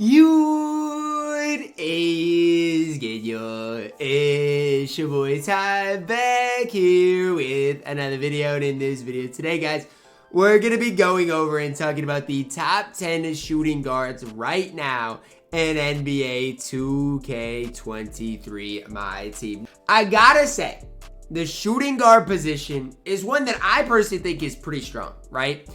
What is good, y'all? It's your boy Ty back here with another video. And in this video today, guys, we're gonna be going over and talking about the top 10 shooting guards right now in NBA 2K23 MyTEAM. I gotta say, the shooting guard position is one that I personally think is pretty strong, right?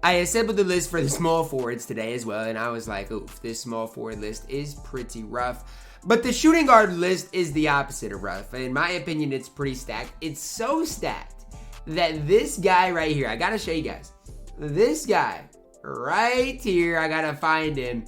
I assembled the list for the small forwards today as well, and I was like, oof, this small forward list is pretty rough. But the shooting guard list is the opposite of rough. In my opinion, it's pretty stacked. It's so stacked that this guy right here, I gotta show you guys. This guy right here, I gotta find him,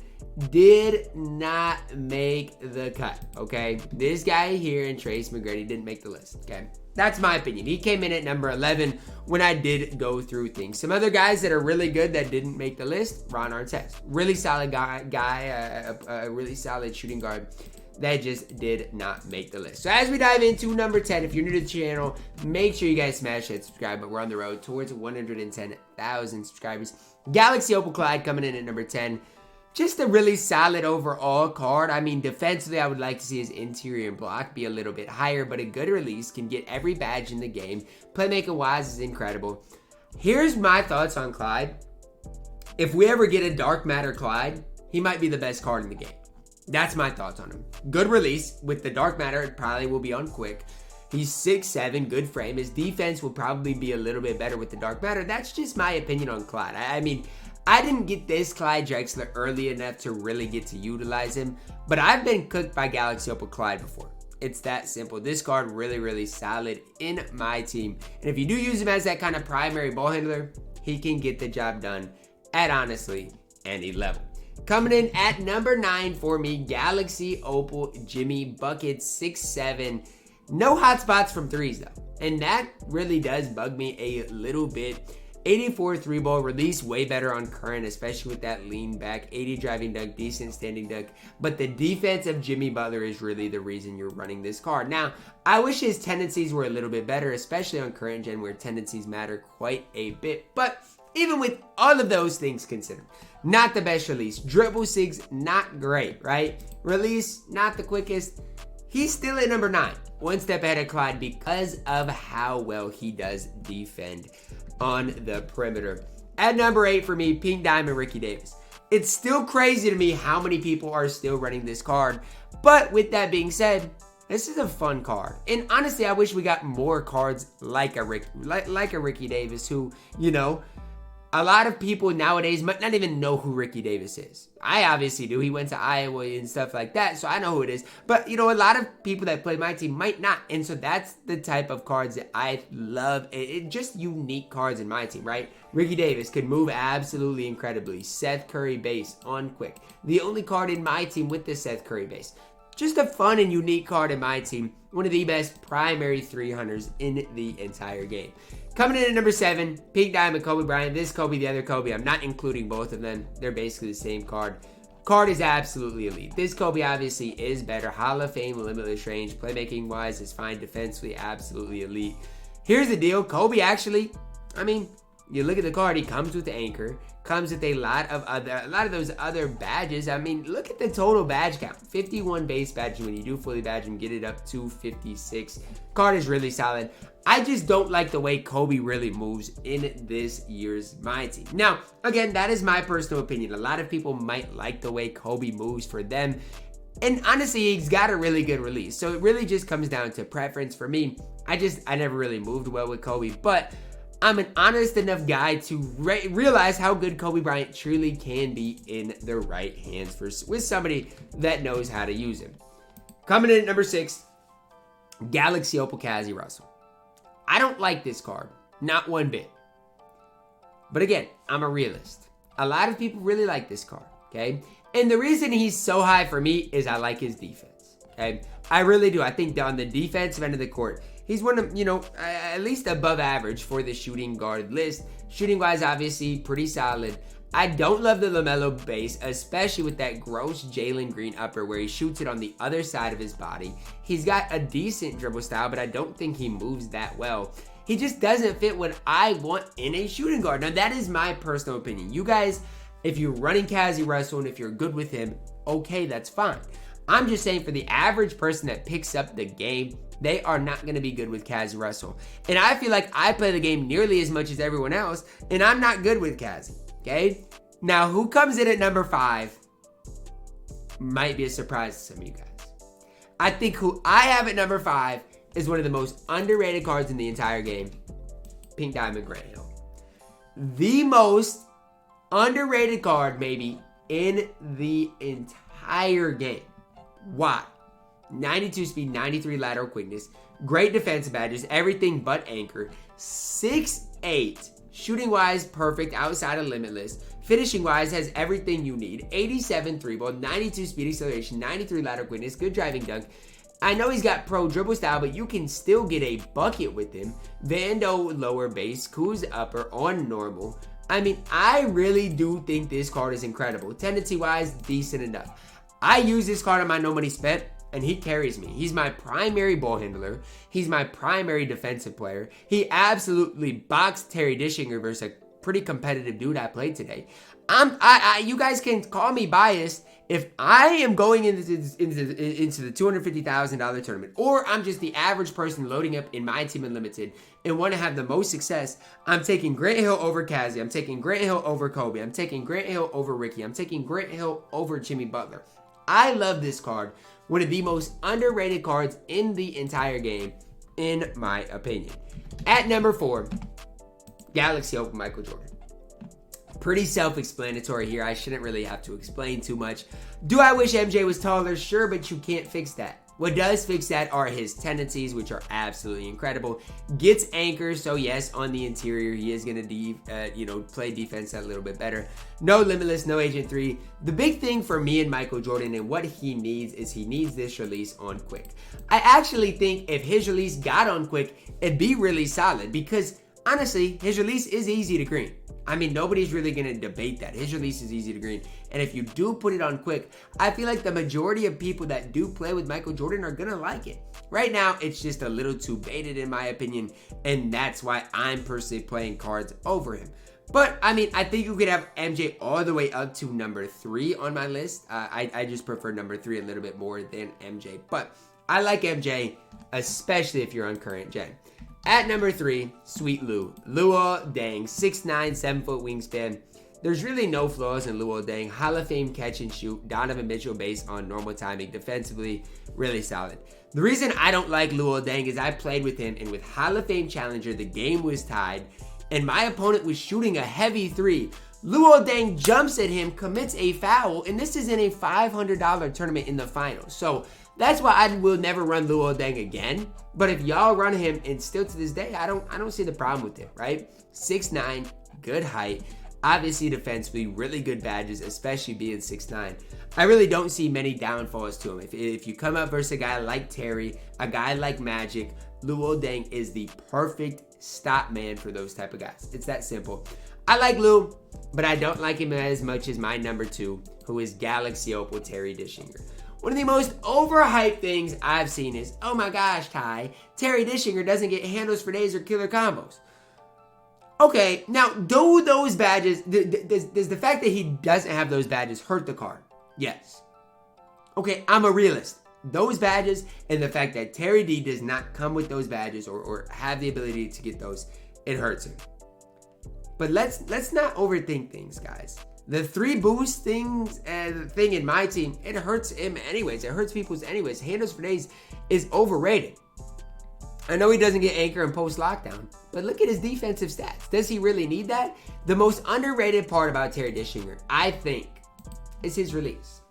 did not make the cut, okay? This guy here and Trace McGrady didn't make the list, okay? That's my opinion. He came in at number 11 when I did go through things. Some other guys that are really good that didn't make the list, Ron Artest. Really solid guy, a really solid shooting guard that just did not make the list. So as we dive into number 10, if you're new to the channel, make sure you guys smash that subscribe button. We're on the road towards 110,000 subscribers. Galaxy Opal Clyde coming in at number 10. Just a really solid overall card. I mean, defensively, I would like to see his interior and block be a little bit higher, but a good release can get every badge in the game. Playmaker-wise is incredible. Here's my thoughts on Clyde. If we ever get a Dark Matter Clyde, he might be the best card in the game. That's my thoughts on him. Good release. With the Dark Matter, it probably will be on quick. He's 6'7", good frame. His defense will probably be a little bit better with the Dark Matter. That's just my opinion on Clyde. I mean, I didn't get this Clyde Drexler early enough to really get to utilize him, but I've been cooked by Galaxy Opal Clyde before. It's that simple. This card really solid in my team. And if you do use him as that kind of primary ball handler, he can get the job done at honestly any level. Coming in at number 9 for me, Galaxy Opal Jimmy Buckets, 6'7". No hot spots from threes though. And that really does bug me a little bit. 84 3-ball release, way better on current, especially with that lean back. 80 driving dunk, decent standing dunk. But the defense of Jimmy Butler is really the reason you're running this card. Now, I wish his tendencies were a little bit better, especially on current gen where tendencies matter quite a bit. But even with all of those things considered, not the best release. Dribble sigs, not great, right? Release, not the quickest. He's still at number 9. One step ahead of Clyde because of how well he does defend on the perimeter. At number 8 for me, Pink Diamond Ricky Davis. It's still crazy to me how many people are still running this card. But with that being said, this is a fun card. And honestly, I wish we got more cards like a Ricky Davis who, you know, a lot of people nowadays might not even know who Ricky Davis is. I obviously do. He went to Iowa and stuff like that, so I know who it is. But, you know, a lot of people that play my team might not. And so that's the type of cards that I love. Just unique cards in my team, right? Ricky Davis could move absolutely incredibly. Seth Curry base on quick. The only card in my team with the Seth Curry base. Just a fun and unique card in my team. One of the best primary 300s in the entire game. Coming in at number 7, Pink Diamond Kobe Bryant. This Kobe, the other Kobe. I'm not including both of them. They're basically the same card. Card is absolutely elite. This Kobe obviously is better. Hall of Fame, limitless range. Playmaking wise is fine. Defensively, absolutely elite. Here's the deal. Kobe actually, I mean, you look at the card, he comes with the anchor, comes with a lot of those other badges. I mean, look at the total badge count. 51 base badges. When you do fully badge him, get it up to 56. Card is really solid. I just don't like the way Kobe really moves in this year's MyTEAM. Now, again, that is my personal opinion. A lot of people might like the way Kobe moves for them. And honestly, he's got a really good release. So it really just comes down to preference for me. I never really moved well with Kobe, but I'm an honest enough guy to realize how good Kobe Bryant truly can be in the right hands with somebody that knows how to use him. Coming in at number 6, Galaxy Opal Cazzie Russell. I don't like this card, not one bit. But again, I'm a realist. A lot of people really like this card, okay? And the reason he's so high for me is I like his defense, okay? I really do. I think on the defensive end of the court, he's one of, you know, at least above average for the shooting guard list. Shooting wise, obviously, pretty solid. I don't love the LaMelo base, especially with that gross Jalen Green upper where he shoots it on the other side of his body. He's got a decent dribble style, but I don't think he moves that well. He just doesn't fit what I want in a shooting guard. Now, that is my personal opinion. You guys, if you're running Cazzie Russell and if you're good with him, okay, that's fine. I'm just saying for the average person that picks up the game, they are not going to be good with Kaz Russell. And I feel like I play the game nearly as much as everyone else, and I'm not good with Kaz, okay? Now, who comes in at number 5 might be a surprise to some of you guys. I think who I have at number 5 is one of the most underrated cards in the entire game, Pink Diamond Grant Hill. The most underrated card, maybe, in the entire game. Why? 92 speed, 93 lateral quickness, great defensive badges, everything but anchor, 6'8", shooting-wise, perfect, outside of limitless, finishing-wise, has everything you need, 87 3-ball, 92 speed acceleration, 93 lateral quickness, good driving dunk. I know he's got pro dribble style, but you can still get a bucket with him. Vando lower base, Kuz upper on normal. I mean, I really do think this card is incredible. Tendency-wise, decent enough. I use this card on my no money spent, and he carries me. He's my primary ball handler. He's my primary defensive player. He absolutely boxed Terry Dischinger versus a pretty competitive dude I played today. You guys can call me biased if I am going into the $250,000 tournament, or I'm just the average person loading up in my team unlimited and want to have the most success. I'm taking Grant Hill over Kazi. I'm taking Grant Hill over Kobe. I'm taking Grant Hill over Ricky. I'm taking Grant Hill over Jimmy Butler. I love this card. One of the most underrated cards in the entire game, in my opinion. At number 4, Galaxy Opal Michael Jordan. Pretty self-explanatory here. I shouldn't really have to explain too much. Do I wish MJ was taller? Sure, but you can't fix that. What does fix that are his tendencies, which are absolutely incredible. Gets anchors, so yes, on the interior, he is going to play defense a little bit better. No limitless, no Agent 3. The big thing for me and Michael Jordan and what he needs is he needs this release on quick. I actually think if his release got on quick, it'd be really solid because honestly, his release is easy to green. I mean, nobody's really going to debate that. His release is easy to green. And if you do put it on quick, I feel like the majority of people that do play with Michael Jordan are going to like it. Right now, it's just a little too baited in my opinion. And that's why I'm personally playing cards over him. But, I mean, I think you could have MJ all the way up to number 3 on my list. I just prefer number 3 a little bit more than MJ. But I like MJ, especially if you're on current gen. At number 3, Sweet Lou. Luol Deng, 6'9", 7-foot wingspan. There's really no flaws in Luol Deng. Hall of Fame catch and shoot. Donovan Mitchell based on normal timing. Defensively, really solid. The reason I don't like Luol Deng is I played with him, and with Hall of Fame challenger, the game was tied, and my opponent was shooting a heavy 3. Luol Deng jumps at him, commits a foul, and this is in a $500 tournament in the finals. So that's why I will never run Luol Deng again. But if y'all run him, and still to this day, I don't see the problem with it, right? 6'9", good height. Obviously defensively, really good badges, especially being 6'9". I really don't see many downfalls to him. If you come up versus a guy like Terry, a guy like Magic, Luol Deng is the perfect stop man for those type of guys. It's that simple. I like Lou, but I don't like him as much as my number 2, who is Galaxy Opal Terry Dischinger. One of the most overhyped things I've seen is, oh my gosh, Ty, Terry Dischinger doesn't get handles for days or killer combos. Okay, now do those badges, does the fact that he doesn't have those badges hurt the card? Yes. Okay, I'm a realist. Those badges and the fact that Terry D does not come with those badges or have the ability to get those, it hurts him. But let's not overthink things, guys. The 3 boost thing in my team, it hurts him anyways. It hurts people's anyways. Handles for days is overrated. I know he doesn't get anchor and post lockdown, but look at his defensive stats. Does he really need that? The most underrated part about Terry Dischinger, I think, is his release.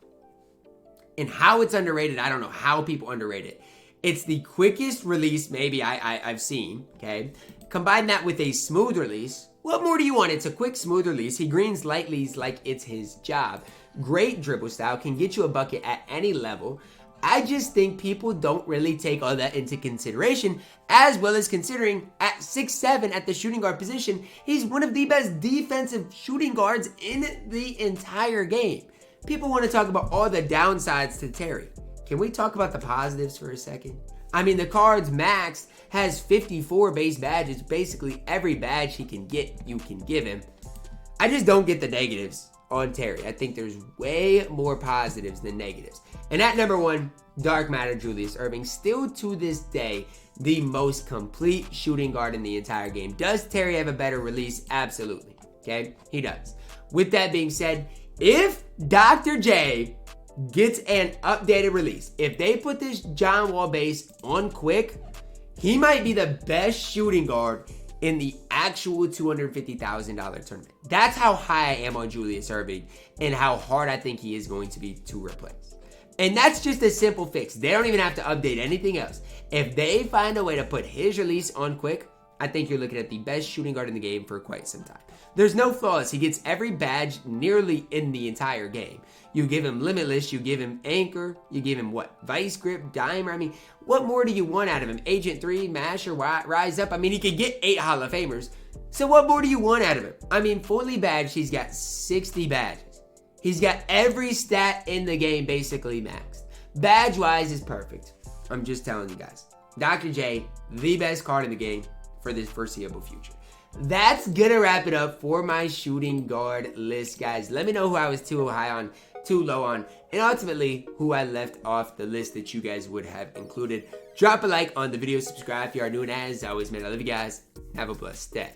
And how it's underrated, I don't know how people underrate it. It's the quickest release maybe I've seen, okay? Combine that with a smooth release. What more do you want? It's a quick, smooth release. He greens lightlies like it's his job. Great dribble style, can get you a bucket at any level. I just think people don't really take all that into consideration, as well as considering at 6'7" at the shooting guard position, he's one of the best defensive shooting guards in the entire game. People want to talk about all the downsides to Terry. Can we talk about the positives for a second? I mean, the card's max has 54 base badges. Basically, every badge he can get, you can give him. I just don't get the negatives. on Terry. I think there's way more positives than negatives. And at number 1, dark matter Julius Erving, still to this day, the most complete shooting guard in the entire game. Does Terry have a better release? Absolutely. Okay, he does. With that being said, if Dr. J gets an updated release, if they put this John Wall base on quick, he might be the best shooting guard in the actual $250,000 tournament. That's how high I am on Julius Erving and how hard I think he is going to be to replace. And that's just a simple fix. They don't even have to update anything else. If they find a way to put his release on quick, I think you're looking at the best shooting guard in the game for quite some time. There's no flaws. He gets every badge nearly in the entire game. You give him Limitless, you give him Anchor, you give him what? Vice Grip, Dimer. I mean, what more do you want out of him? Agent 3, Masher, Rise Up. I mean, he could get 8 Hall of Famers. So what more do you want out of him? I mean, fully badged, he's got 60 badges. He's got every stat in the game basically maxed. Badge-wise is perfect. I'm just telling you guys. Dr. J, the best card in the game for this foreseeable future. That's gonna wrap it up for my shooting guard list, guys. Let me know who I was too high on, too low on, and ultimately who I left off the list that you guys would have included. Drop a like on the video, subscribe if you are new, and as always, man, I love you guys. Have a blessed day.